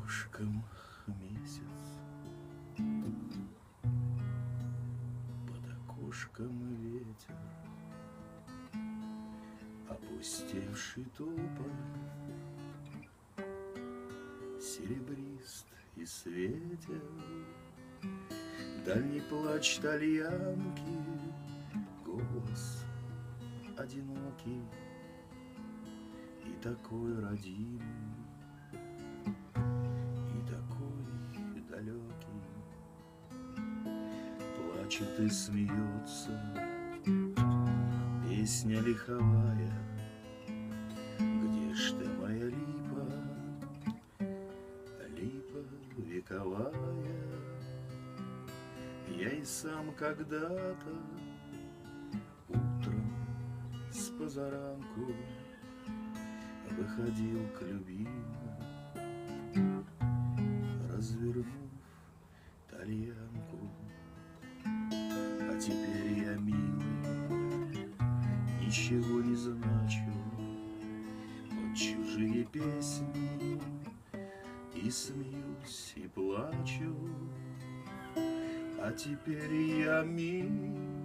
окошком месяц, под окошком ветер, опустевший тополь серебрист и светел, дальний плач тальянки, голос одинокий и такой родимый, и такой далекий. Плачет и смеется песня лиховая. Где ж ты, моя липа, липа вековая? Я и сам когда-то утром с позаранку выходил к любимой, развернув тальянку. А теперь я, милый, ничего не значу, под чужие песни и смеюсь, и плачу. А теперь я, милый,